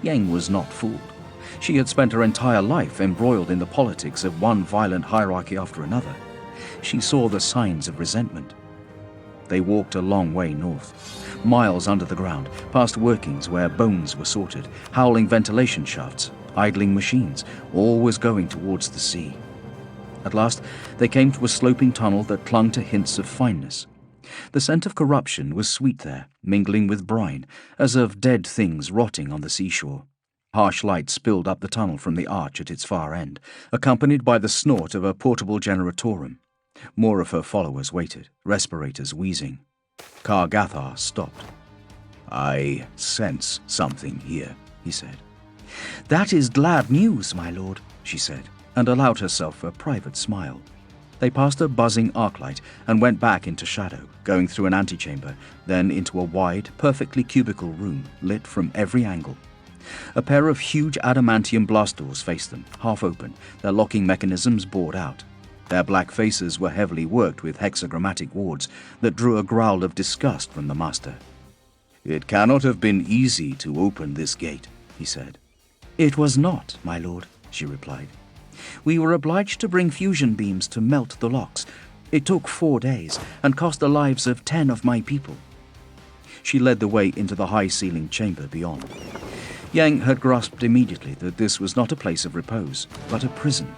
Yang was not fooled. She had spent her entire life embroiled in the politics of one violent hierarchy after another. She saw the signs of resentment. They walked a long way north, miles under the ground, past workings where bones were sorted, howling ventilation shafts, idling machines, all was going towards the sea. At last, they came to a sloping tunnel that clung to hints of fineness. The scent of corruption was sweet there, mingling with brine, as of dead things rotting on the seashore. Harsh light spilled up the tunnel from the arch at its far end, accompanied by the snort of a portable generatorum. More of her followers waited, respirators wheezing. Kargathar stopped. "I sense something here," he said. "That is glad news, my lord," she said, and allowed herself a private smile. They passed a buzzing arclight and went back into shadow, going through an antechamber, then into a wide, perfectly cubical room, lit from every angle. A pair of huge adamantium blast doors faced them, half open, their locking mechanisms bored out. Their black faces were heavily worked with hexagrammatic wards that drew a growl of disgust from the master. "It cannot have been easy to open this gate," he said. "It was not, my lord," she replied. "We were obliged to bring fusion beams to melt the locks. It took 4 days and cost the lives of 10 of my people." She led the way into the high-ceilinged chamber beyond. Yang had grasped immediately that this was not a place of repose, but a prison.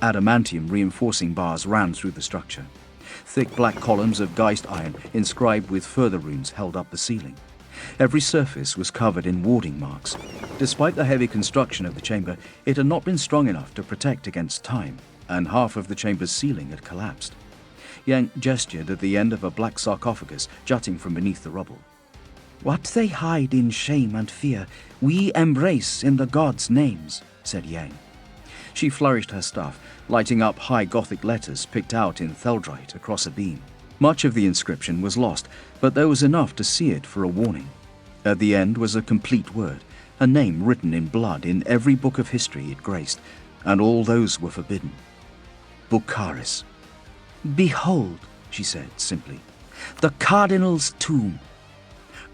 Adamantium reinforcing bars ran through the structure. Thick black columns of Geist iron inscribed with further runes held up the ceiling. Every surface was covered in warding marks. Despite the heavy construction of the chamber, it had not been strong enough to protect against time, and half of the chamber's ceiling had collapsed. Yang gestured at the end of a black sarcophagus jutting from beneath the rubble. "What they hide in shame and fear, we embrace in the gods' names," said Yang. She flourished her staff, lighting up high Gothic letters picked out in Theldrite across a beam. Much of the inscription was lost, but there was enough to see it for a warning. At the end was a complete word, a name written in blood in every book of history it graced, and all those were forbidden. Bucharest. "Behold," she said simply, "the Cardinal's tomb."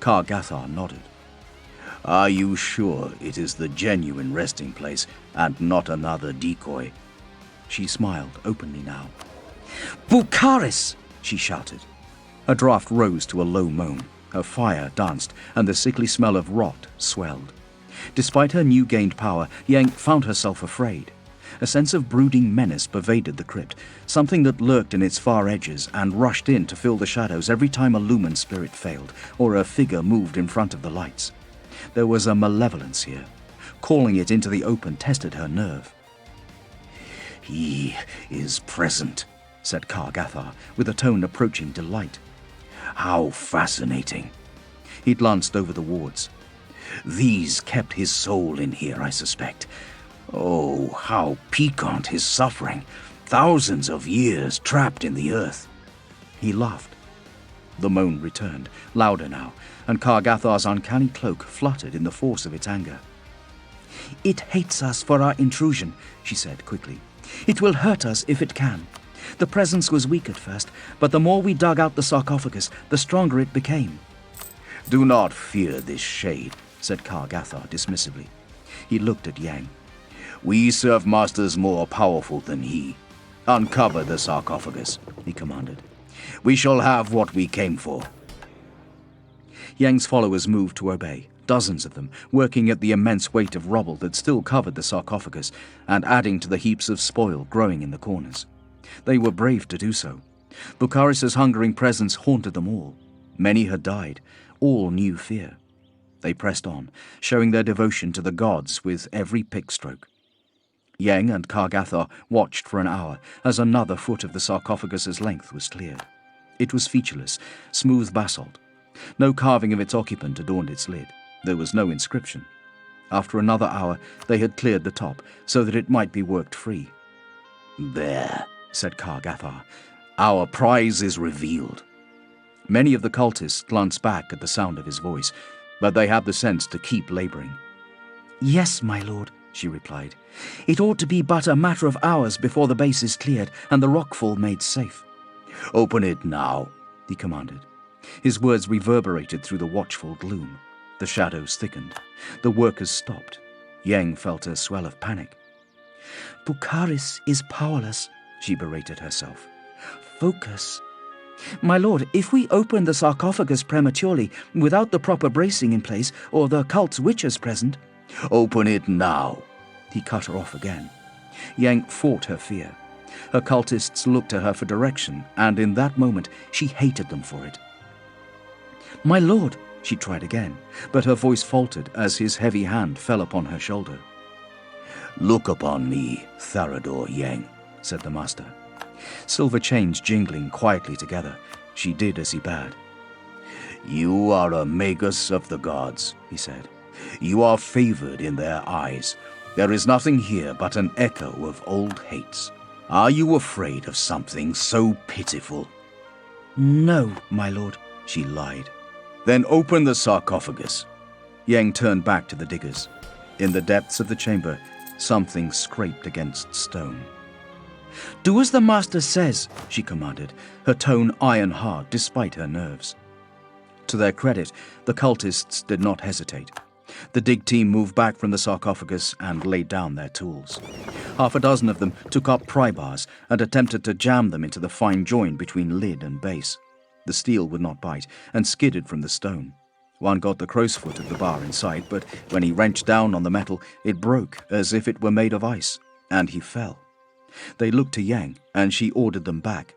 Kargathar nodded. "Are you sure it is the genuine resting place and not another decoy?" She smiled openly now. "Bucharest!" she shouted. A draft rose to a low moan. Her fire danced, and the sickly smell of rot swelled. Despite her new-gained power, Yang found herself afraid. A sense of brooding menace pervaded the crypt, something that lurked in its far edges and rushed in to fill the shadows every time a lumen spirit failed, or a figure moved in front of the lights. There was a malevolence here. Calling it into the open tested her nerve. "He is present," said Kargathar, with a tone approaching delight. "How fascinating." He glanced over the wards. "These kept his soul in here, I suspect. Oh, how piquant his suffering. Thousands of years trapped in the earth." He laughed. The moan returned, louder now, and Kargathar's uncanny cloak fluttered in the force of its anger. "It hates us for our intrusion," she said quickly. "It will hurt us if it can. The presence was weak at first, but the more we dug out the sarcophagus, the stronger it became." "Do not fear this shade," said Kargathar dismissively. He looked at Yang. "We serve masters more powerful than he. Uncover the sarcophagus," he commanded. "We shall have what we came for." Yang's followers moved to obey, dozens of them, working at the immense weight of rubble that still covered the sarcophagus and adding to the heaps of spoil growing in the corners. They were brave to do so. Bucharest's hungering presence haunted them all. Many had died. All knew fear. They pressed on, showing their devotion to the gods with every pick stroke. Yang and Kargathar watched for an hour as another foot of the sarcophagus's length was cleared. It was featureless, smooth basalt. No carving of its occupant adorned its lid. There was no inscription. After another hour, they had cleared the top so that it might be worked free. "There," said Kargathar, "our prize is revealed." Many of the cultists glanced back at the sound of his voice, but they had the sense to keep laboring. "Yes, my lord," she replied. "It ought to be but a matter of hours before the base is cleared and the rockfall made safe." "Open it now," he commanded. His words reverberated through the watchful gloom. The shadows thickened. The workers stopped. Yang felt a swell of panic. Bucharest is powerless, she berated herself. Focus. My lord, if we open the sarcophagus prematurely, without the proper bracing in place, or the cult's witches present... Open it now. He cut her off again. Yang fought her fear. Her cultists looked to her for direction, and in that moment she hated them for it. My lord, she tried again, but her voice faltered as his heavy hand fell upon her shoulder. Look upon me, Theodore Yang, said the master. Silver chains jingling quietly together, she did as he bade. You are a magus of the gods, he said. You are favored in their eyes. There is nothing here but an echo of old hates. Are you afraid of something so pitiful? No, my lord, she lied. Then open the sarcophagus. Yang turned back to the diggers. In the depths of the chamber, something scraped against stone. Do as the master says, she commanded, her tone iron-hard despite her nerves. To their credit, the cultists did not hesitate. The dig team moved back from the sarcophagus and laid down their tools. Half a dozen of them took up pry bars and attempted to jam them into the fine join between lid and base. The steel would not bite and skidded from the stone. One got the crow's foot of the bar inside, but when he wrenched down on the metal, it broke as if it were made of ice, and he fell. They looked to Yang, and she ordered them back.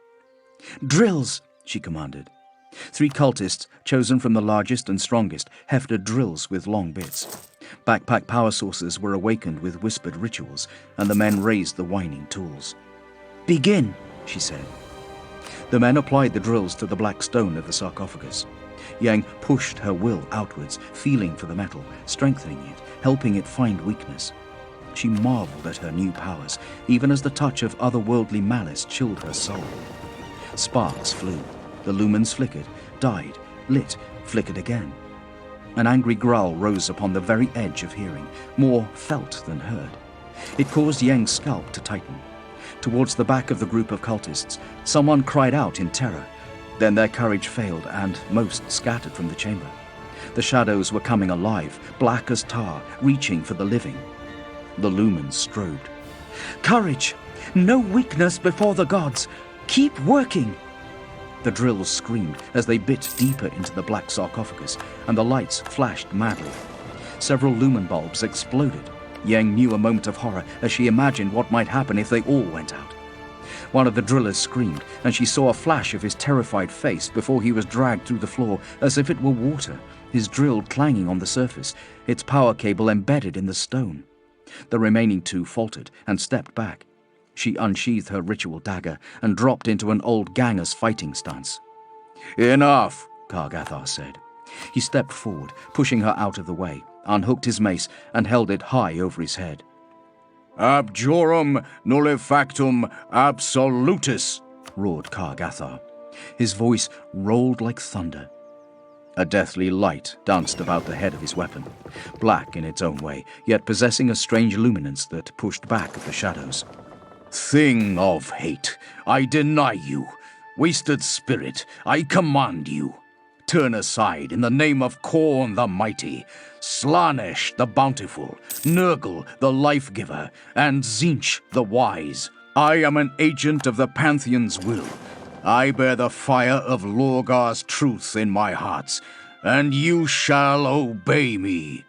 Drills, she commanded. 3 cultists, chosen from the largest and strongest, hefted drills with long bits. Backpack power sources were awakened with whispered rituals, and the men raised the whining tools. Begin, she said. The men applied the drills to the black stone of the sarcophagus. Yang pushed her will outwards, feeling for the metal, strengthening it, helping it find weakness. She marveled at her new powers, even as the touch of otherworldly malice chilled her soul. Sparks flew. The lumens flickered, died, lit, flickered again. An angry growl rose upon the very edge of hearing, more felt than heard. It caused Yang's scalp to tighten. Towards the back of the group of cultists, someone cried out in terror. Then their courage failed, and most scattered from the chamber. The shadows were coming alive, black as tar, reaching for the living. The lumens strobed. Courage! No weakness before the gods! Keep working! The drills screamed as they bit deeper into the black sarcophagus, and the lights flashed madly. Several lumen bulbs exploded. Yang knew a moment of horror as she imagined what might happen if they all went out. One of the drillers screamed, and she saw a flash of his terrified face before he was dragged through the floor as if it were water, his drill clanging on the surface, its power cable embedded in the stone. The remaining 2 faltered and stepped back. She unsheathed her ritual dagger and dropped into an old ganger's fighting stance. Enough, Kargathar said. He stepped forward, pushing her out of the way, unhooked his mace, and held it high over his head. Abjurum nullifactum absolutus, roared Kargathar. His voice rolled like thunder. A deathly light danced about the head of his weapon, black in its own way, yet possessing a strange luminance that pushed back at the shadows. Thing of hate, I deny you. Wasted spirit, I command you. Turn aside in the name of Khorne the Mighty, Slanesh the Bountiful, Nurgle the Life-Giver, and Tzeentch the Wise. I am an agent of the Pantheon's will. I bear the fire of Lorgar's truth in my hearts, and you shall obey me.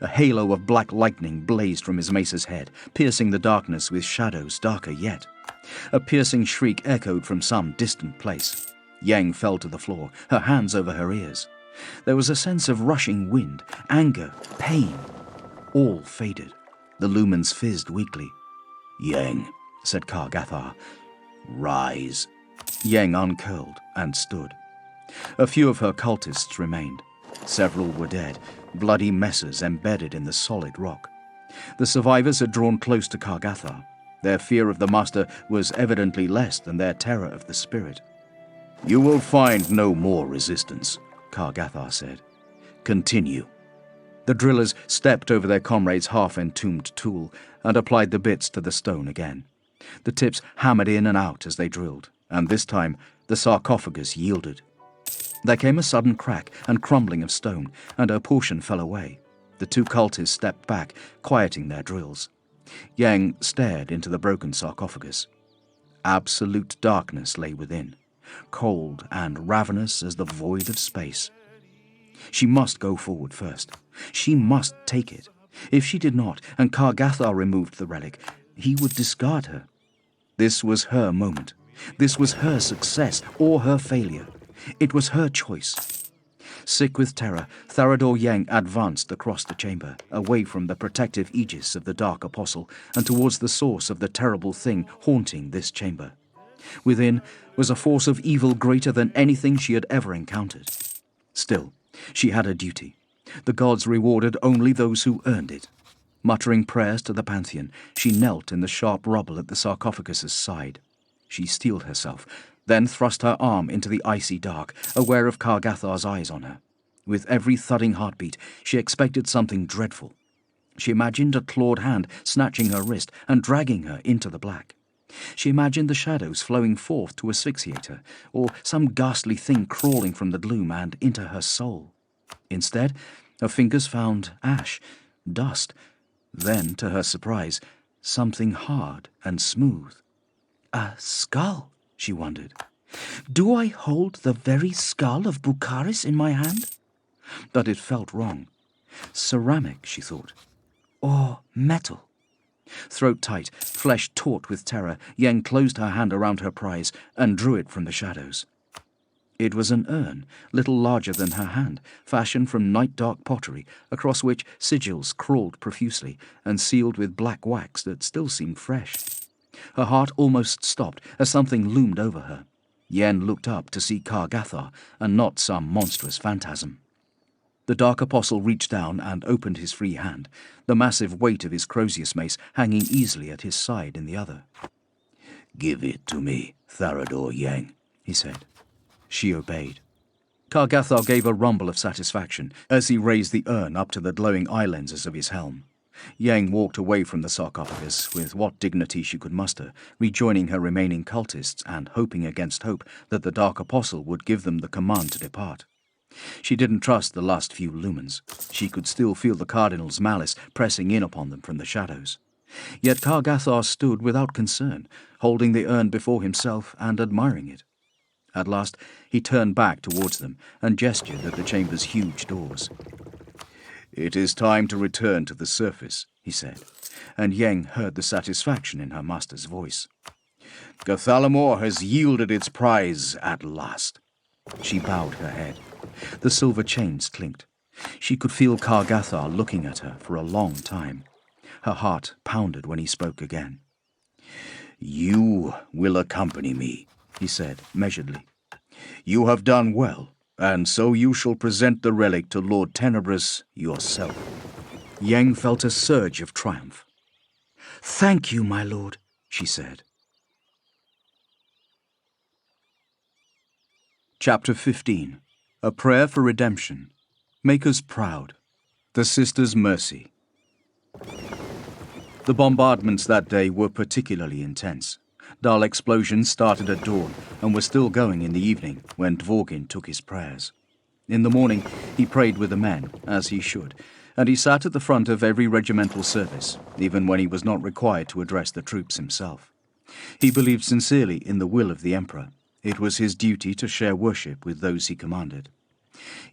A halo of black lightning blazed from his mace's head, piercing the darkness with shadows darker yet. A piercing shriek echoed from some distant place. Yang fell to the floor, her hands over her ears. There was a sense of rushing wind, anger, pain. All faded. The lumens fizzed weakly. Yang, said Kargathar, rise. Yang uncurled and stood. A few of her cultists remained. Several were dead, bloody messes embedded in the solid rock. The survivors had drawn close to Kargathar. Their fear of the master was evidently less than their terror of the spirit. You will find no more resistance, Kargathar said. Continue. The drillers stepped over their comrade's half-entombed tool and applied the bits to the stone again. The tips hammered in and out as they drilled, and this time the sarcophagus yielded. There came a sudden crack and crumbling of stone, and her portion fell away. The two cultists stepped back, quieting their drills. Yang stared into the broken sarcophagus. Absolute darkness lay within, cold and ravenous as the void of space. She must go forward first. She must take it. If she did not, and Kargathar removed the relic, he would discard her. This was her moment. This was her success or her failure. It was her choice. Sick with terror, Tharador Yang advanced across the chamber, away from the protective aegis of the Dark Apostle and towards the source of the terrible thing haunting this chamber. Within was a force of evil greater than anything she had ever encountered. Still, she had a duty. The gods rewarded only those who earned it. Muttering prayers to the Pantheon, she knelt in the sharp rubble at the sarcophagus's side. She steeled herself, then thrust her arm into the icy dark, aware of Kargathar's eyes on her. With every thudding heartbeat, she expected something dreadful. She imagined a clawed hand snatching her wrist and dragging her into the black. She imagined the shadows flowing forth to asphyxiate her, or some ghastly thing crawling from the gloom and into her soul. Instead, her fingers found ash, dust, then, to her surprise, something hard and smooth. A skull, she wondered. Do I hold the very skull of Bukharis in my hand? But it felt wrong. Ceramic, she thought. Or metal. Throat tight, flesh taut with terror, Yang closed her hand around her prize and drew it from the shadows. It was an urn, little larger than her hand, fashioned from night-dark pottery, across which sigils crawled profusely and sealed with black wax that still seemed fresh. Her heart almost stopped as something loomed over her. Yen looked up to see Kargathar and not some monstrous phantasm. The Dark Apostle reached down and opened his free hand, the massive weight of his Crozius mace hanging easily at his side in the other. "Give it to me, Tharador Yang," he said. She obeyed. Kargathar gave a rumble of satisfaction as he raised the urn up to the glowing eye lenses of his helm. Yang walked away from the sarcophagus with what dignity she could muster, rejoining her remaining cultists and hoping against hope that the Dark Apostle would give them the command to depart. She didn't trust the last few lumens. She could still feel the Cardinal's malice pressing in upon them from the shadows. Yet Kargathar stood without concern, holding the urn before himself and admiring it. At last he turned back towards them and gestured at the chamber's huge doors. "It is time to return to the surface," he said, and Yang heard the satisfaction in her master's voice. "Gathalamor has yielded its prize at last." She bowed her head. The silver chains clinked. She could feel Kargathar looking at her for a long time. Her heart pounded when he spoke again. "You will accompany me," he said measuredly. "You have done well, and so you shall present the relic to Lord Tenebrous yourself." Yang felt a surge of triumph. "Thank you, my lord," she said. Chapter 15. A Prayer for Redemption. Make us proud. The Sisters' Mercy. The bombardments that day were particularly intense. Dull explosions started at dawn and were still going in the evening when Dvorgin took his prayers. In the morning, he prayed with the men, as he should, and he sat at the front of every regimental service, even when he was not required to address the troops himself. He believed sincerely in the will of the Emperor. It was his duty to share worship with those he commanded.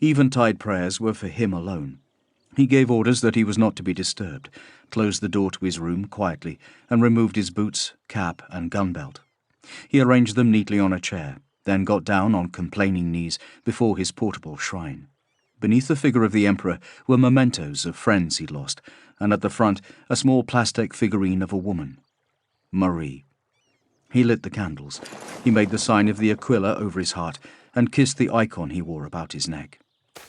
Eventide prayers were for him alone. He gave orders that he was not to be disturbed, closed the door to his room quietly, and removed his boots, cap, and gun-belt. He arranged them neatly on a chair, then got down on complaining knees before his portable shrine. Beneath the figure of the Emperor were mementos of friends he'd lost, and at the front a small plastic figurine of a woman. Marie. He lit the candles. He made the sign of the Aquila over his heart and kissed the icon he wore about his neck.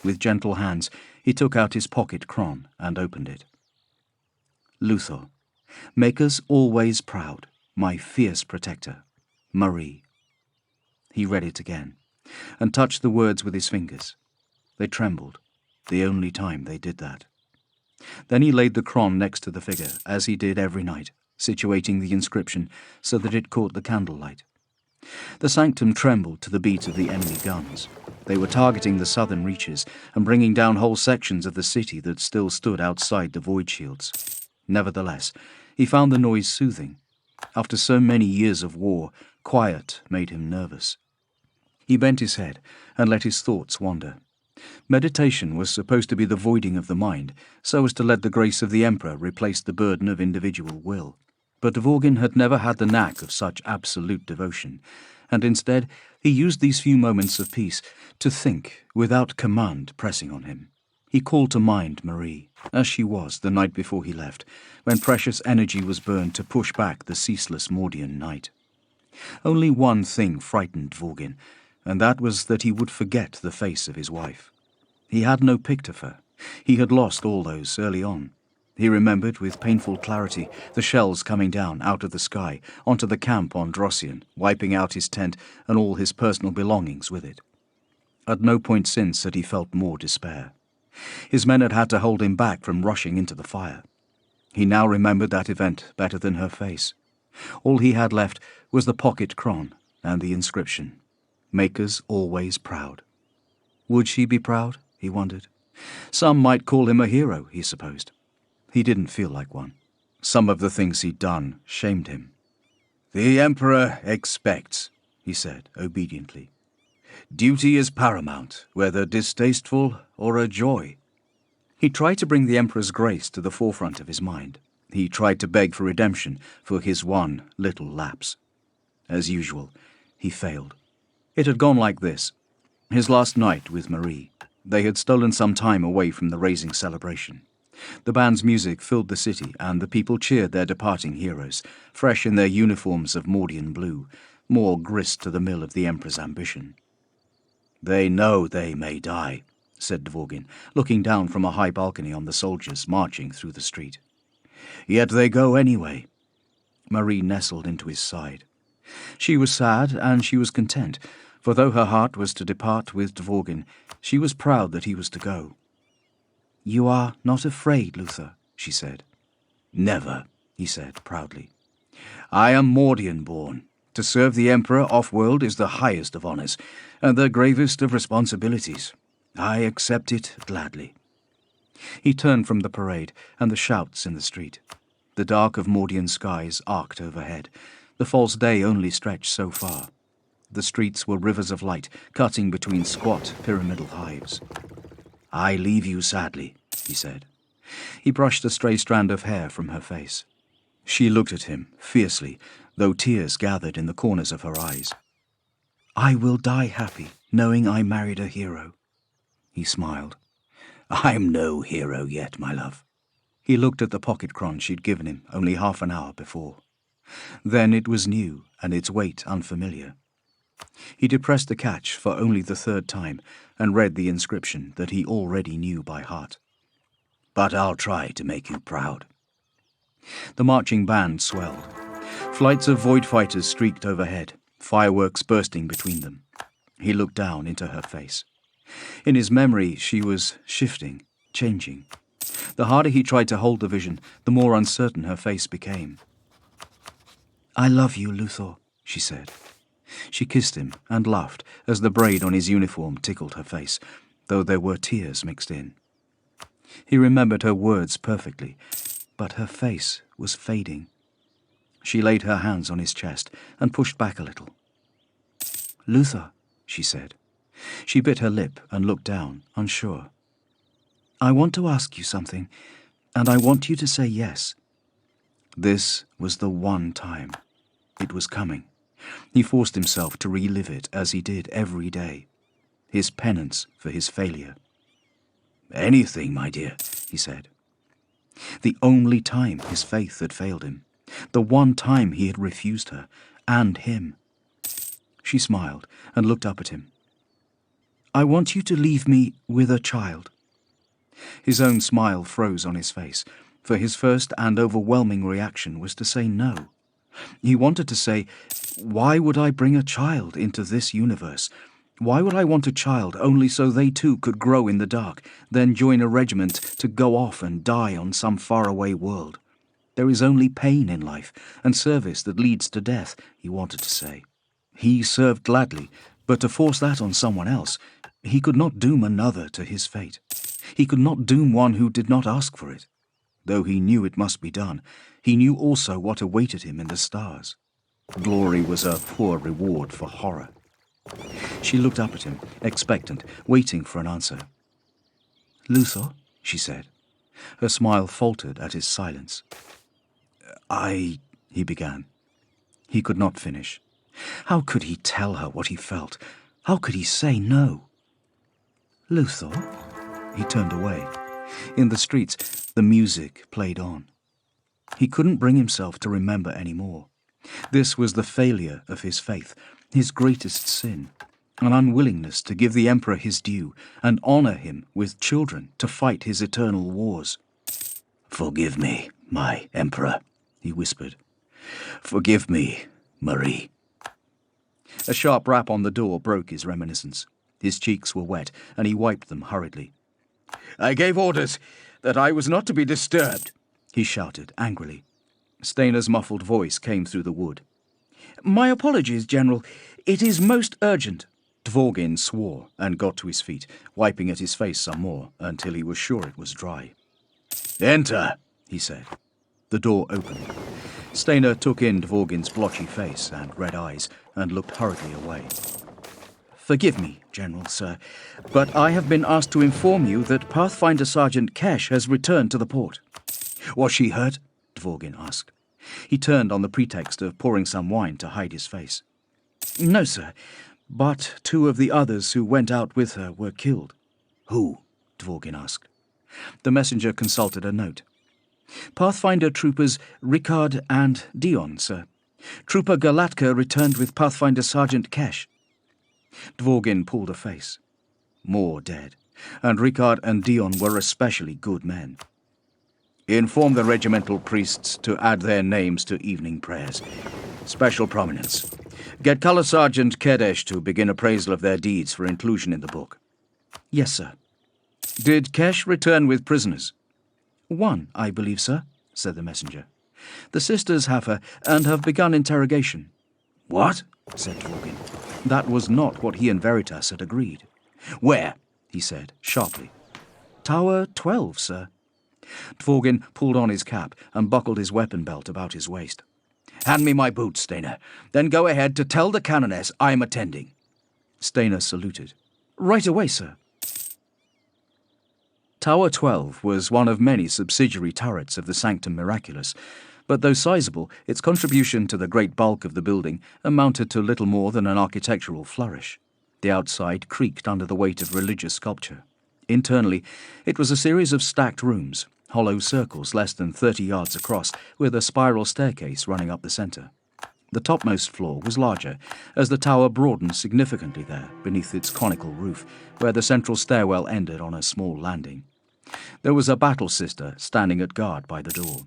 With gentle hands, he took out his pocket cron and opened it. Luthor, make us always proud, my fierce protector, Marie. He read it again, and touched the words with his fingers. They trembled, the only time they did that. Then he laid the cron next to the figure, as he did every night, situating the inscription so that it caught the candlelight. The sanctum trembled to the beat of the enemy guns. They were targeting the southern reaches and bringing down whole sections of the city that still stood outside the void shields. Nevertheless, he found the noise soothing. After so many years of war, quiet made him nervous. He bent his head and let his thoughts wander. Meditation was supposed to be the voiding of the mind, so as to let the grace of the Emperor replace the burden of individual will. But Dvorgin had never had the knack of such absolute devotion, and instead he used these few moments of peace to think without command pressing on him. He called to mind Marie, as she was the night before he left, when precious energy was burned to push back the ceaseless Mordian night. Only one thing frightened Dvorgin, and that was that he would forget the face of his wife. He had no pict of her. He had lost all those early on. He remembered with painful clarity the shells coming down out of the sky onto the camp on Drossian, wiping out his tent and all his personal belongings with it. At no point since had he felt more despair. His men had had to hold him back from rushing into the fire. He now remembered that event better than her face. All he had left was the pocket cron and the inscription, "Makers always proud." Would she be proud? He wondered. Some might call him a hero, he supposed. He didn't feel like one. Some of the things he'd done shamed him. "The Emperor expects," he said obediently. "Duty is paramount, whether distasteful or a joy." He tried to bring the Emperor's grace to the forefront of his mind. He tried to beg for redemption for his one little lapse. As usual, he failed. It had gone like this. His last night with Marie. They had stolen some time away from the raising celebration. The band's music filled the city, and the people cheered their departing heroes, fresh in their uniforms of Mordian blue, more grist to the mill of the Emperor's ambition. "They know they may die," said Dvorgin, looking down from a high balcony on the soldiers marching through the street. "Yet they go anyway." Marie nestled into his side. She was sad and she was content, for though her heart was to depart with Dvorgin, she was proud that he was to go. "You are not afraid, Luther," she said. "Never," he said proudly. "I am Mordian born. To serve the Emperor off-world is the highest of honors, and the gravest of responsibilities. I accept it gladly." He turned from the parade and the shouts in the street. The dark of Mordian skies arced overhead. The false day only stretched so far. The streets were rivers of light, cutting between squat pyramidal hives. "I leave you sadly," he said. He brushed a stray strand of hair from her face. She looked at him fiercely, though tears gathered in the corners of her eyes. "I will die happy, knowing I married a hero." He smiled. "I'm no hero yet, my love." He looked at the pocket cron she'd given him only half an hour before. Then it was new and its weight unfamiliar. He depressed the catch for only the third time and read the inscription that he already knew by heart. "But I'll try to make you proud." The marching band swelled. Flights of void fighters streaked overhead, fireworks bursting between them. He looked down into her face. In his memory, she was shifting, changing. The harder he tried to hold the vision, the more uncertain her face became. "I love you, Luthor," she said. She kissed him and laughed as the braid on his uniform tickled her face, though there were tears mixed in. He remembered her words perfectly, but her face was fading. She laid her hands on his chest and pushed back a little. "Luthor," she said. She bit her lip and looked down, unsure. "I want to ask you something, and I want you to say yes." This was the one time. It was coming. He forced himself to relive it as he did every day. His penance for his failure. "Anything, my dear," he said. The only time his faith had failed him. The one time he had refused her, and him. She smiled and looked up at him. "I want you to leave me with a child." His own smile froze on his face, for his first and overwhelming reaction was to say no. He wanted to say, "Why would I bring a child into this universe? Why would I want a child only so they too could grow in the dark, then join a regiment to go off and die on some faraway world? There is only pain in life, and service that leads to death," he wanted to say. He served gladly, but to force that on someone else, He could not doom another to his fate. He could not doom one who did not ask for it. Though he knew it must be done, he knew also what awaited him in the stars. Glory was a poor reward for horror. She looked up at him, expectant, waiting for an answer. "Luthor," she said. Her smile faltered at his silence. He began. He could not finish. How could he tell her what he felt? How could he say no? "Luthor?" He turned away. In the streets, the music played on. He couldn't bring himself to remember any more. This was the failure of his faith, his greatest sin, an unwillingness to give the Emperor his due and honor him with children to fight his eternal wars. "Forgive me, my Emperor," he whispered. "Forgive me, Marie." A sharp rap on the door broke his reminiscence. His cheeks were wet, and he wiped them hurriedly. "I gave orders that I was not to be disturbed," he shouted angrily. Steiner's muffled voice came through the wood. "My apologies, General. It is most urgent." Dvorgin swore and got to his feet, wiping at his face some more until he was sure it was dry. "Enter," he said. The door opened. Steiner took in Dvorgin's blotchy face and red eyes and looked hurriedly away. "Forgive me, General, sir, but I have been asked to inform you that Pathfinder Sergeant Kesh has returned to the port." "Was she hurt?" Dvorgin asked. He turned on the pretext of pouring some wine to hide his face. "No, sir, but 2 of the others who went out with her were killed." "Who?" Dvorgin asked. The messenger consulted a note. "Pathfinder troopers Ricard and Dion, sir. Trooper Galatka returned with Pathfinder Sergeant Kesh." Dvorgin pulled a face. More dead, and Ricard and Dion were especially good men. "Inform the regimental priests to add their names to evening prayers. Special prominence. Get Colour Sergeant Kedesh to begin appraisal of their deeds for inclusion in the book." "Yes, sir." "Did Kesh return with prisoners?" "1, I believe, sir," said the messenger. "The sisters have her and have begun interrogation." "What?" said Dvorgin. That was not what he and Veritas had agreed. "Where?" he said, sharply. "Tower 12, sir." Dvorgin pulled on his cap and buckled his weapon belt about his waist. "Hand me my boots, Steiner. Then go ahead to tell the Canoness I'm attending." Steiner saluted. "Right away, sir." Tower 12 was one of many subsidiary turrets of the Sanctum Miraculous, but though sizable, its contribution to the great bulk of the building amounted to little more than an architectural flourish. The outside creaked under the weight of religious sculpture. Internally, it was a series of stacked rooms, hollow circles less than 30 yards across, with a spiral staircase running up the centre. The topmost floor was larger, as the tower broadened significantly there beneath its conical roof, where the central stairwell ended on a small landing. There was a battle sister standing at guard by the door.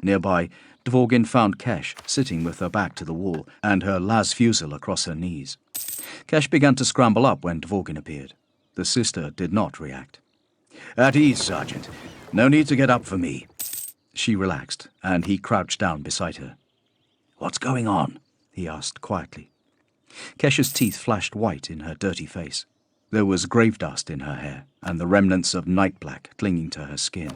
Nearby, Dvorgin found Kesh sitting with her back to the wall and her las fusil across her knees. Kesh began to scramble up when Dvorgin appeared. The sister did not react. "At ease, Sergeant. No need to get up for me." She relaxed, and he crouched down beside her. "What's going on?" he asked quietly. Kesh's teeth flashed white in her dirty face. There was grave dust in her hair, and the remnants of night black clinging to her skin.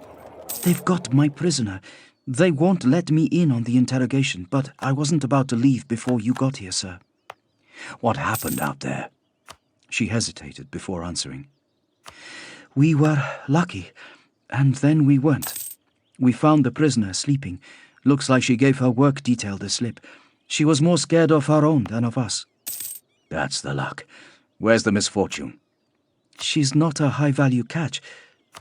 "They've got my prisoner. They won't let me in on the interrogation, but I wasn't about to leave before you got here, sir." "What happened out there?" She hesitated before answering. "We were lucky, and then we weren't. We found the prisoner sleeping. Looks like she gave her work detail the slip. She was more scared of her own than of us." "That's the luck. Where's the misfortune?" "She's not a high-value catch.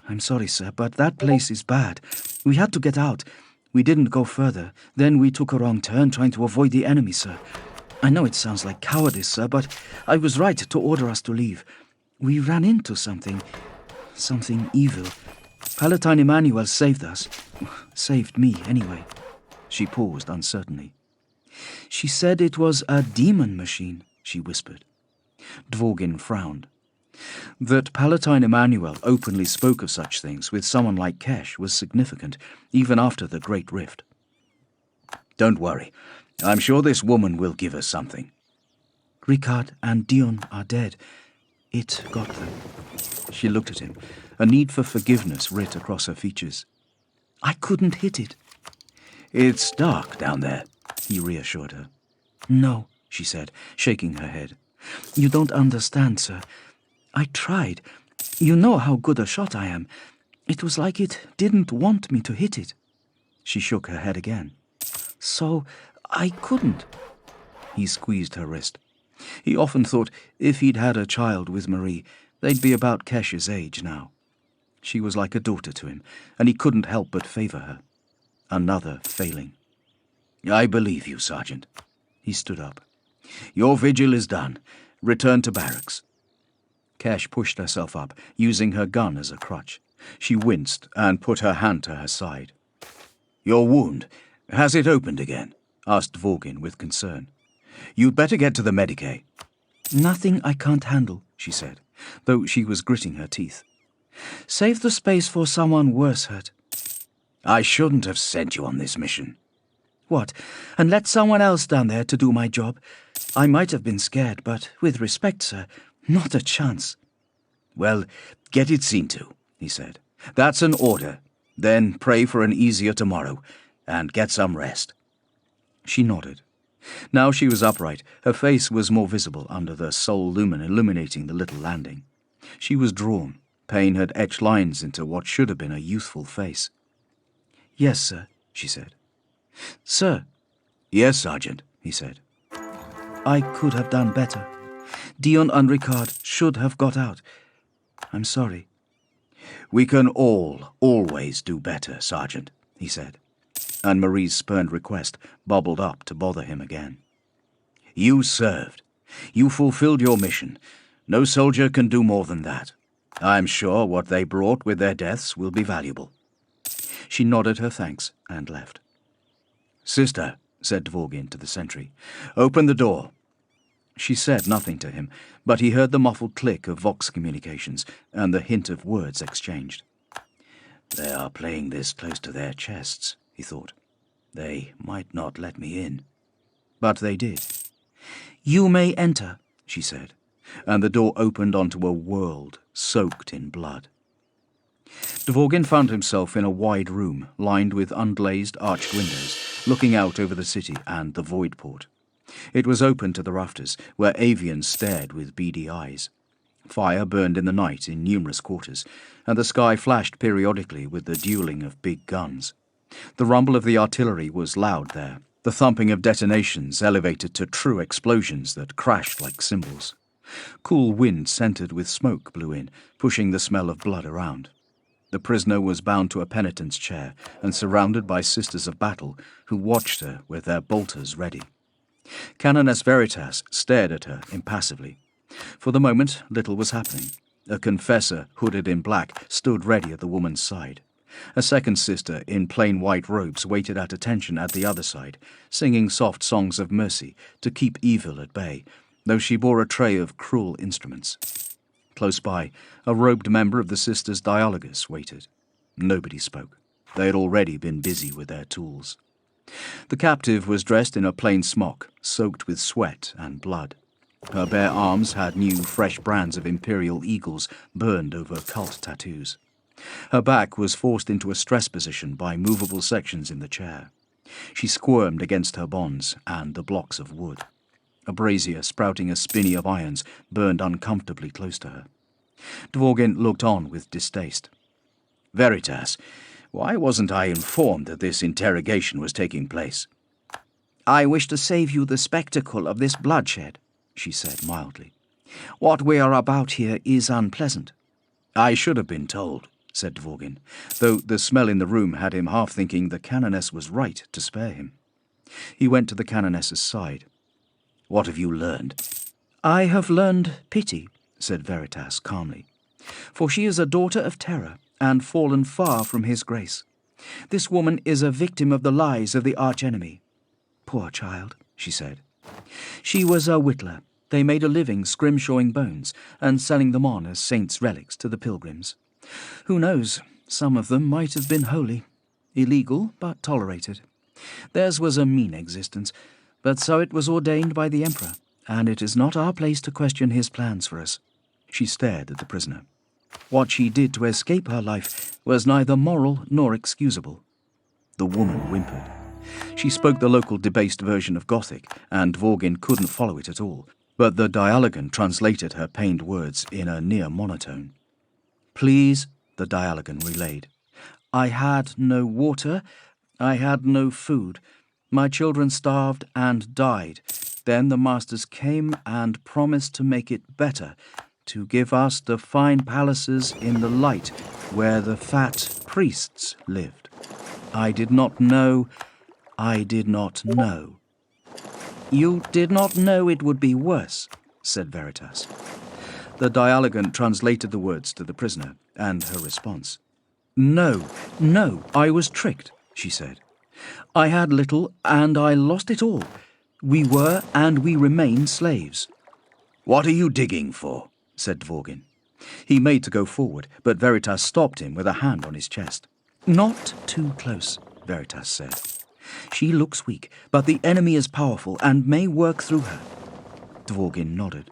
I'm sorry, sir, but that place is bad. We had to get out. We didn't go further. Then we took a wrong turn trying to avoid the enemy, sir. I know it sounds like cowardice, sir, but I was right to order us to leave. We ran into something evil. Palatine Emmanuel saved us. Saved me, anyway." She paused uncertainly. "She said it was a demon machine," she whispered. Dvorgin frowned. That Palatine Emmanuel openly spoke of such things with someone like Kesh was significant, even after the Great Rift. "Don't worry. I'm sure this woman will give us something." "Ricard and Dion are dead. It got them. She looked at him, a need for forgiveness writ across her features. I couldn't hit it. It's dark down there, he reassured her. No, she said, shaking her head. You don't understand, sir. I tried. You know how good a shot I am. It was like it didn't want me to hit it. She shook her head again. So I couldn't. He squeezed her wrist. He often thought if he'd had a child with Marie, they'd be about Kesh's age now. She was like a daughter to him, and he couldn't help but favour her. Another failing. I believe you, Sergeant. He stood up. Your vigil is done. Return to barracks. Kesh pushed herself up, using her gun as a crutch. She winced and put her hand to her side. Your wound, has it opened again? Asked Dvorgin with concern. You'd better get to the Medicae. Nothing I can't handle, she said, though she was gritting her teeth. Save the space for someone worse hurt. I shouldn't have sent you on this mission. What, and let someone else down there to do my job? I might have been scared, but with respect, sir, not a chance. Well, get it seen to, he said. That's an order. Then pray for an easier tomorrow, and get some rest. She nodded. Now she was upright. Her face was more visible under the sole lumen illuminating the little landing. She was drawn. Pain had etched lines into what should have been a youthful face. Yes, sir, she said. Sir. Yes, Sergeant, he said. I could have done better. Dion and Ricard should have got out. I'm sorry. We can all always do better, Sergeant, he said, and Marie's spurned request bubbled up to bother him again. You served. You fulfilled your mission. No soldier can do more than that. I'm sure what they brought with their deaths will be valuable. She nodded her thanks and left. Sister, said Dvorgin to the sentry, open the door. She said nothing to him, but he heard the muffled click of Vox communications and the hint of words exchanged. They are playing this close to their chests, he thought. They might not let me in. But they did. You may enter, she said, and the door opened onto a world soaked in blood. Dvorgin found himself in a wide room lined with unglazed arched windows, looking out over the city and the void port. It was open to the rafters, where avians stared with beady eyes. Fire burned in the night in numerous quarters, and the sky flashed periodically with the dueling of big guns. The rumble of the artillery was loud there, the thumping of detonations elevated to true explosions that crashed like cymbals. Cool wind scented with smoke blew in, pushing the smell of blood around. The prisoner was bound to a penitent's chair and surrounded by sisters of battle who watched her with their bolters ready. Canoness Veritas stared at her impassively. For the moment, little was happening. A confessor, hooded in black, stood ready at the woman's side. A second sister, in plain white robes, waited at attention at the other side, singing soft songs of mercy to keep evil at bay, though she bore a tray of cruel instruments. Close by, a robed member of the sisters' dialogus waited. Nobody spoke. They had already been busy with their tools. The captive was dressed in a plain smock, soaked with sweat and blood. Her bare arms had new, fresh brands of imperial eagles burned over cult tattoos. Her back was forced into a stress position by movable sections in the chair. She squirmed against her bonds and the blocks of wood. A brazier sprouting a spinney of irons burned uncomfortably close to her. Dvorgin looked on with distaste. Veritas, why wasn't I informed that this interrogation was taking place? I wish to save you the spectacle of this bloodshed, she said mildly. What we are about here is unpleasant. I should have been told, said Dvorgin, though the smell in the room had him half thinking the canoness was right to spare him. He went to the canoness's side. What have you learned? I have learned pity, said Veritas calmly, for she is a daughter of terror and fallen far from his grace. This woman is a victim of the lies of the archenemy. Poor child, she said. She was a whittler. They made a living scrimshawing bones and selling them on as saints' relics to the pilgrims. Who knows, some of them might have been holy. Illegal, but tolerated. Theirs was a mean existence, but so it was ordained by the Emperor, and it is not our place to question his plans for us. She stared at the prisoner. What she did to escape her life was neither moral nor excusable. The woman whimpered. She spoke the local debased version of Gothic, and Dvorgin couldn't follow it at all, but the dialogan translated her pained words in a near monotone. "Please," the dialogan relayed. "I had no water, I had no food. My children starved and died. Then the masters came and promised to make it better, to give us the fine palaces in the light where the fat priests lived. I did not know. You did not know it would be worse," said Veritas. The dialogan translated the words to the prisoner, and her response. No, I was tricked," she said. "I had little, and I lost it all. We were, and we remain, slaves." "What are you digging for?" said Dvorgin. He made to go forward, but Veritas stopped him with a hand on his chest. "Not too close," Veritas said. "She looks weak, but the enemy is powerful and may work through her." Dvorgin nodded.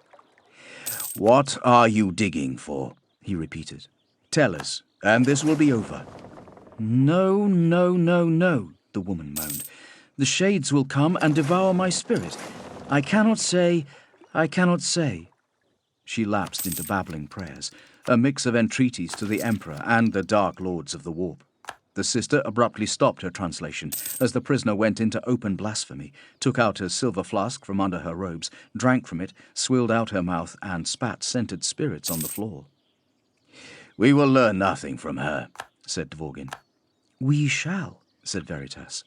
"What are you digging for?" he repeated. "Tell us, and this will be over." No, the woman moaned. "The shades will come and devour my spirit. I cannot say. She lapsed into babbling prayers, a mix of entreaties to the Emperor and the Dark Lords of the Warp. The sister abruptly stopped her translation as the prisoner went into open blasphemy, took out her silver flask from under her robes, drank from it, swilled out her mouth, and spat scented spirits on the floor. "We will learn nothing from her," said Dvorgin. "We shall," said Veritas.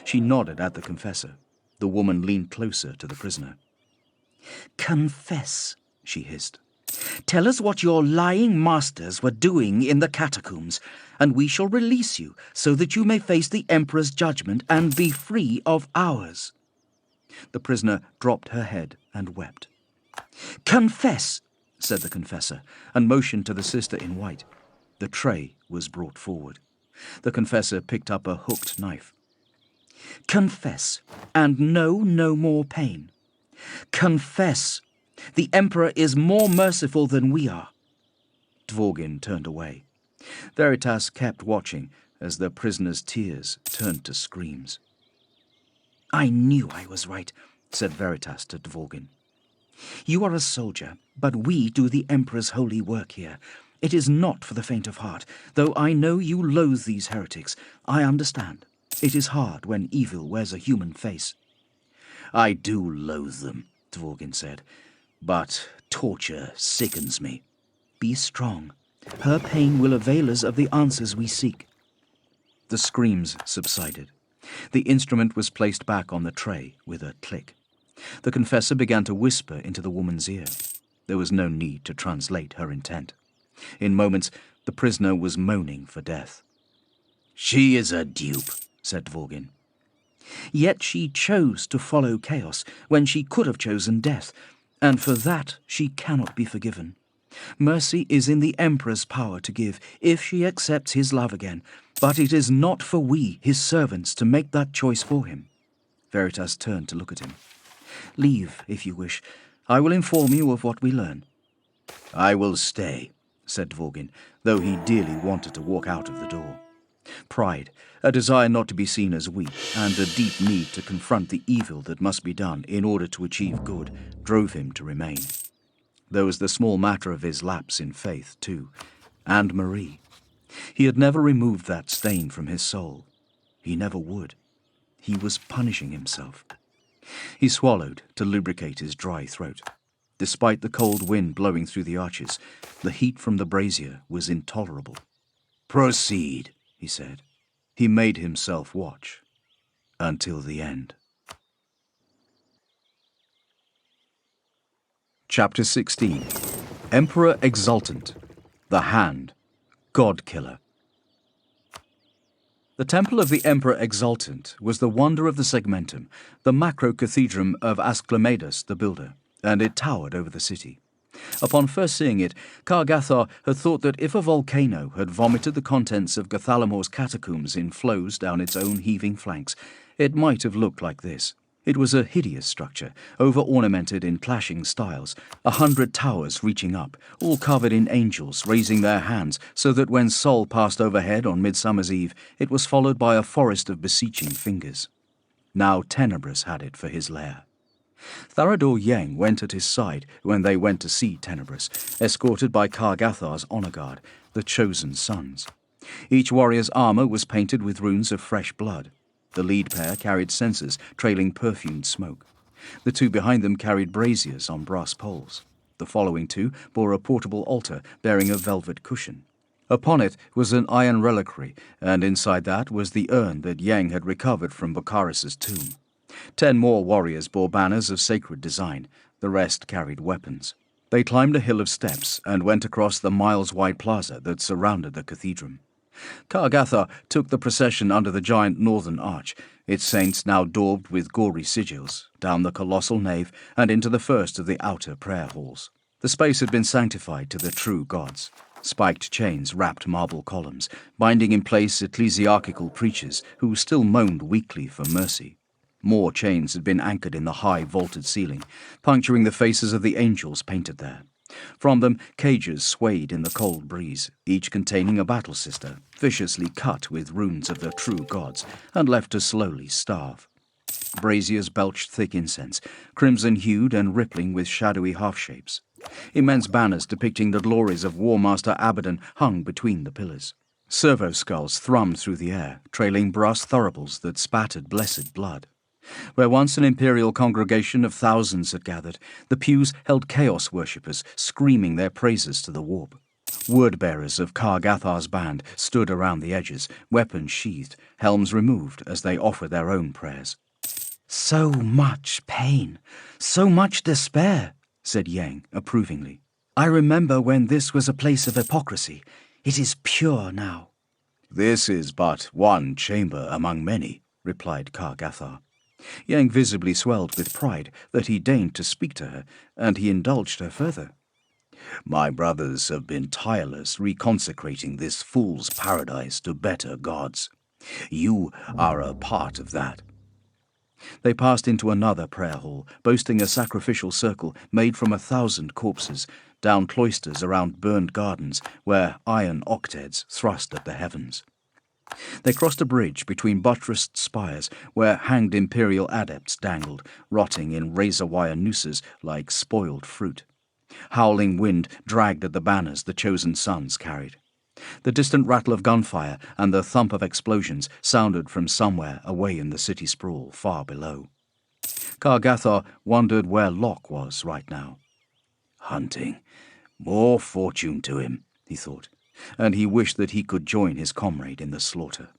She nodded at the confessor. The woman leaned closer to the prisoner. "Confess," she hissed. "Tell us what your lying masters were doing in the catacombs, and we shall release you so that you may face the Emperor's judgment and be free of ours." The prisoner dropped her head and wept. "Confess," said the confessor, and motioned to the sister in white. The tray was brought forward. The confessor picked up a hooked knife. "Confess, and know no more pain. Confess. The Emperor is more merciful than we are." Dvorgin turned away. Veritas kept watching as the prisoner's tears turned to screams. "I knew I was right," said Veritas to Dvorgin. "You are a soldier, but we do the Emperor's holy work here. It is not for the faint of heart, though I know you loathe these heretics. I understand. It is hard when evil wears a human face." "I do loathe them," Dvorgin said, "but torture sickens me." "Be strong. Her pain will avail us of the answers we seek." The screams subsided. The instrument was placed back on the tray with a click. The confessor began to whisper into the woman's ear. There was no need to translate her intent. In moments, the prisoner was moaning for death. "She is a dupe," said Dvorgin. "Yet she chose to follow chaos when she could have chosen death, and for that she cannot be forgiven. Mercy is in the Emperor's power to give if she accepts his love again, but it is not for we, his servants, to make that choice for him." Veritas turned to look at him. "Leave, if you wish. I will inform you of what we learn." "I will stay," said Dvorgin, though he dearly wanted to walk out of the door. Pride, a desire not to be seen as weak, and a deep need to confront the evil that must be done in order to achieve good, drove him to remain. There was the small matter of his lapse in faith, too, and Marie. He had never removed that stain from his soul. He never would. He was punishing himself. He swallowed to lubricate his dry throat. Despite the cold wind blowing through the arches, the heat from the brazier was intolerable. "Proceed," he said. He made himself watch until the end. Chapter 16. Emperor Exultant. The Hand. God-Killer. The temple of the Emperor Exultant was the wonder of the Segmentum, the macro-cathedrum of Asclepius the builder, and it towered over the city. Upon first seeing it, Kargathar had thought that if a volcano had vomited the contents of Gathalamor's catacombs in flows down its own heaving flanks, it might have looked like this. It was a hideous structure, over-ornamented in clashing styles, 100 towers reaching up, all covered in angels raising their hands so that when Sol passed overhead on Midsummer's Eve, it was followed by a forest of beseeching fingers. Now Tenebrous had it for his lair. Tharador Yeng went at his side when they went to see Tenebrous, escorted by Kargathar's honor guard, the Chosen Sons. Each warrior's armor was painted with runes of fresh blood. The lead pair carried censers trailing perfumed smoke. The two behind them carried braziers on brass poles. The following two bore a portable altar bearing a velvet cushion. Upon it was an iron reliquary, and inside that was the urn that Yang had recovered from Bokharis's tomb. 10 more warriors bore banners of sacred design. The rest carried weapons. They climbed a hill of steps and went across the miles-wide plaza that surrounded the cathedral. Kargathar took the procession under the giant northern arch, its saints now daubed with gory sigils, down the colossal nave and into the first of the outer prayer halls. The space had been sanctified to the true gods. Spiked chains wrapped marble columns, binding in place ecclesiarchical preachers who still moaned weakly for mercy. More chains had been anchored in the high vaulted ceiling, puncturing the faces of the angels painted there. From them, cages swayed in the cold breeze, each containing a battle sister, viciously cut with runes of the true gods, and left to slowly starve. Braziers belched thick incense, crimson-hued and rippling with shadowy half-shapes. Immense banners depicting the glories of War Master Abaddon hung between the pillars. Servo skulls thrummed through the air, trailing brass thuribles that spattered blessed blood. Where once an imperial congregation of thousands had gathered, the pews held chaos worshippers screaming their praises to the warp. Word-bearers of Kargathar's band stood around the edges, weapons sheathed, helms removed as they offered their own prayers. "So much pain, so much despair," said Yang approvingly. "I remember when this was a place of hypocrisy. It is pure now." "This is but one chamber among many," replied Kargathar. Yang visibly swelled with pride that he deigned to speak to her, and he indulged her further. "My brothers have been tireless reconsecrating this fool's paradise to better gods. You are a part of that." They passed into another prayer hall, boasting a sacrificial circle made from 1,000 corpses, down cloisters around burned gardens where iron octeds thrust at the heavens. They crossed a bridge between buttressed spires where hanged imperial adepts dangled, rotting in razor-wire nooses like spoiled fruit. Howling wind dragged at the banners the Chosen Sons carried. The distant rattle of gunfire and the thump of explosions sounded from somewhere away in the city sprawl far below. Kargathar wondered where Locke was right now. "Hunting. More fortune to him," he thought, and he wished that he could join his comrade in the slaughter.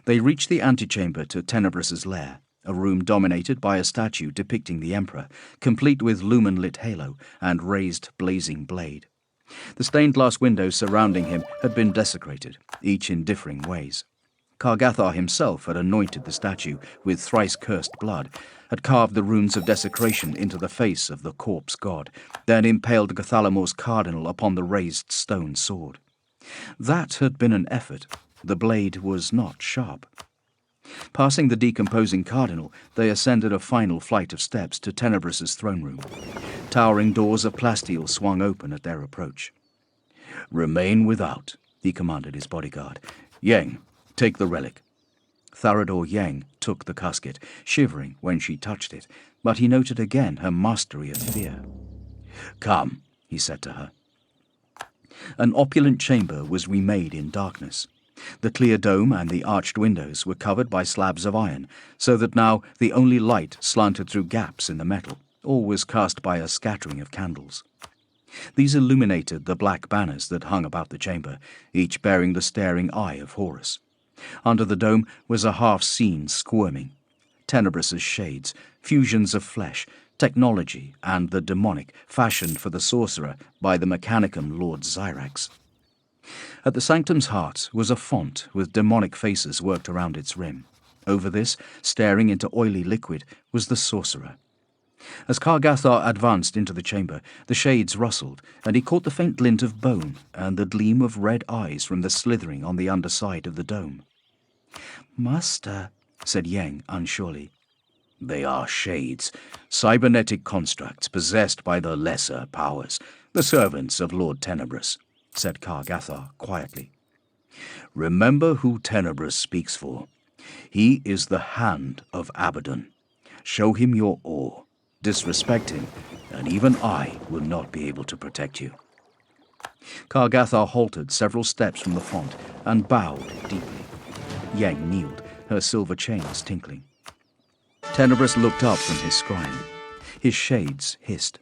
They reached the antechamber to Tenebrous's lair, a room dominated by a statue depicting the Emperor, complete with lumen-lit halo and raised blazing blade. The stained-glass windows surrounding him had been desecrated, each in differing ways. Kargathar himself had anointed the statue with thrice-cursed blood, had carved the runes of desecration into the face of the corpse god, then impaled Gathalamor's cardinal upon the raised stone sword. That had been an effort. The blade was not sharp. Passing the decomposing cardinal, they ascended a final flight of steps to Tenebrous's throne room. Towering doors of plasteel swung open at their approach. "Remain without," he commanded his bodyguard. "Yang, take the relic." Tharador Yang took the casket, shivering when she touched it, but he noted again her mastery of fear. "Come," he said to her. An opulent chamber was remade in darkness. The clear dome and the arched windows were covered by slabs of iron, so that now the only light slanted through gaps in the metal, or was cast by a scattering of candles. These illuminated the black banners that hung about the chamber, each bearing the staring eye of Horus. Under the dome was a half-seen squirming. Tenebrous's shades, fusions of flesh, technology, and the demonic, fashioned for the sorcerer by the Mechanicum Lord Zyrax. At the sanctum's heart was a font with demonic faces worked around its rim. Over this, staring into oily liquid, was the sorcerer. As Kargathar advanced into the chamber, the shades rustled, and he caught the faint glint of bone and the gleam of red eyes from the slithering on the underside of the dome. "Master," said Yang unsurely. They are shades, cybernetic constructs possessed by the lesser powers, the servants of Lord Tenebrous, said Kargathar quietly. Remember who Tenebrous speaks for. He is the Hand of Abaddon. Show him your awe, disrespect him, and even I will not be able to protect you. Kargathar halted several steps from the font and bowed deeply. Yang kneeled, her silver chains tinkling. Tenebrous looked up from his scribe. His shades hissed.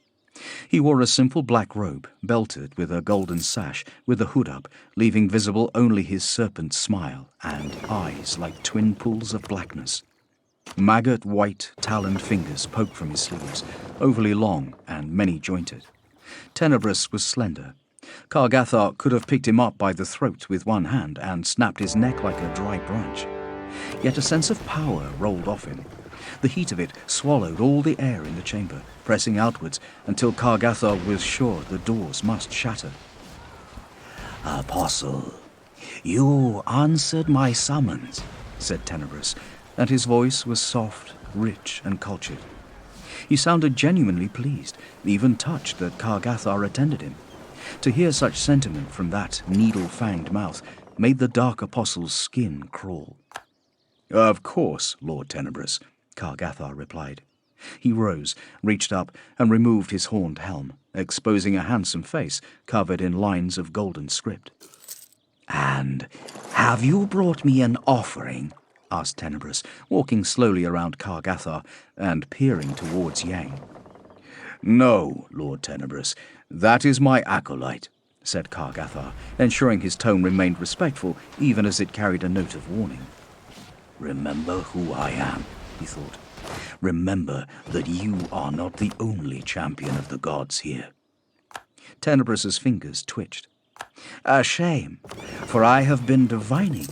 He wore a simple black robe, belted with a golden sash, with the hood up, leaving visible only his serpent smile and eyes like twin pools of blackness. Maggot white, taloned fingers poked from his sleeves, overly long and many-jointed. Tenebrous was slender. Kargathar could have picked him up by the throat with one hand and snapped his neck like a dry branch. Yet a sense of power rolled off him. The heat of it swallowed all the air in the chamber, pressing outwards until Kargathar was sure the doors must shatter. Apostle, you answered my summons, said Tenebrous, and his voice was soft, rich, and cultured. He sounded genuinely pleased, even touched that Kargathar attended him. To hear such sentiment from that needle-fanged mouth made the Dark Apostle's skin crawl. Of course, Lord Tenebrous, Kargathar replied. He rose, reached up, and removed his horned helm, exposing a handsome face covered in lines of golden script. And have you brought me an offering? Asked Tenebrous, walking slowly around Kargathar and peering towards Yang. No, Lord Tenebrous, that is my acolyte, said Kargathar, ensuring his tone remained respectful even as it carried a note of warning. Remember who I am, he thought. Remember that you are not the only champion of the gods here. Tenebrous's fingers twitched. A shame, for I have been divining.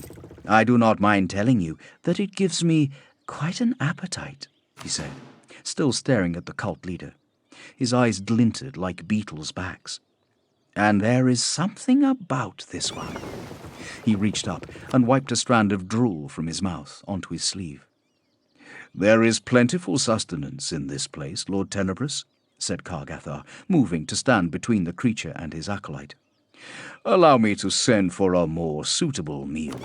I do not mind telling you that it gives me quite an appetite, he said, still staring at the cult leader. His eyes glinted like beetles' backs. And there is something about this one. He reached up and wiped a strand of drool from his mouth onto his sleeve. There is plentiful sustenance in this place, Lord Tenebrous, said Kargathar, moving to stand between the creature and his acolyte. Allow me to send for a more suitable meal.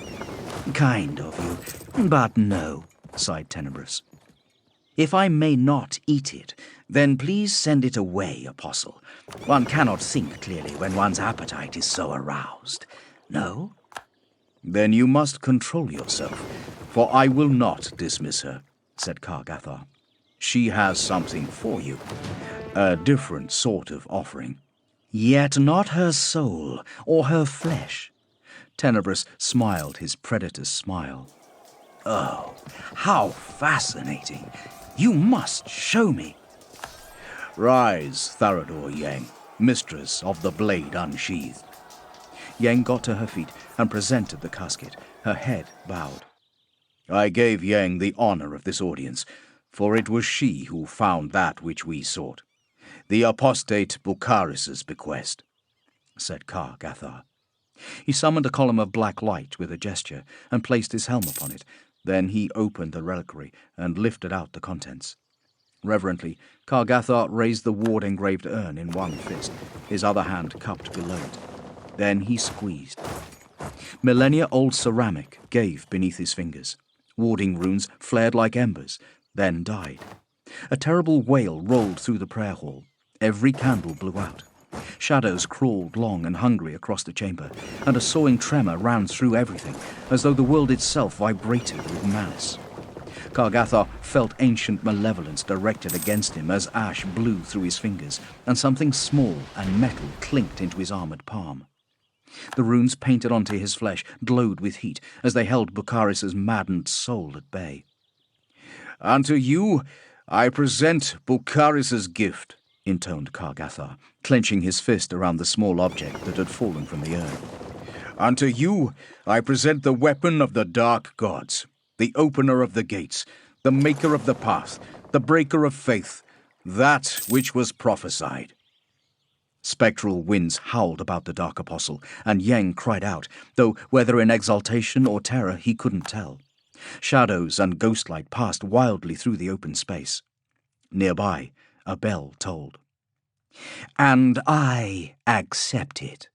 Kind of you, but no, sighed Tenebrous. If I may not eat it, then please send it away, Apostle. One cannot think clearly when one's appetite is so aroused. No? Then you must control yourself, for I will not dismiss her, said Kargathar. She has something for you, a different sort of offering. Yet not her soul or her flesh. Tenebrous smiled his predator's smile. Oh, how fascinating! You must show me. Rise, Tharador Yang, mistress of the blade unsheathed. Yang got to her feet and presented the casket, her head bowed. I gave Yang the honor of this audience, for it was she who found that which we sought, the apostate Bukharis's bequest, said Kargathar. He summoned a column of black light with a gesture and placed his helm upon it. Then he opened the reliquary and lifted out the contents. Reverently, Kargathar raised the ward-engraved urn in one fist, his other hand cupped below it. Then he squeezed. Millennia-old ceramic gave beneath his fingers. Warding runes flared like embers, then died. A terrible wail rolled through the prayer hall. Every candle blew out. Shadows crawled long and hungry across the chamber, and a sawing tremor ran through everything, as though the world itself vibrated with malice. Kargathar felt ancient malevolence directed against him as ash blew through his fingers, and something small and metal clinked into his armored palm. The runes painted onto his flesh glowed with heat as they held Bukharis's maddened soul at bay. Unto you I present Bukharis's gift, intoned Kargathar, clenching his fist around the small object that had fallen from the urn. Unto you I present the weapon of the dark gods, the opener of the gates, the maker of the path, the breaker of faith, that which was prophesied. Spectral winds howled about the Dark Apostle, and Yang cried out, though whether in exultation or terror he couldn't tell. Shadows and ghostlight passed wildly through the open space. Nearby, a bell tolled. "And I accept it,"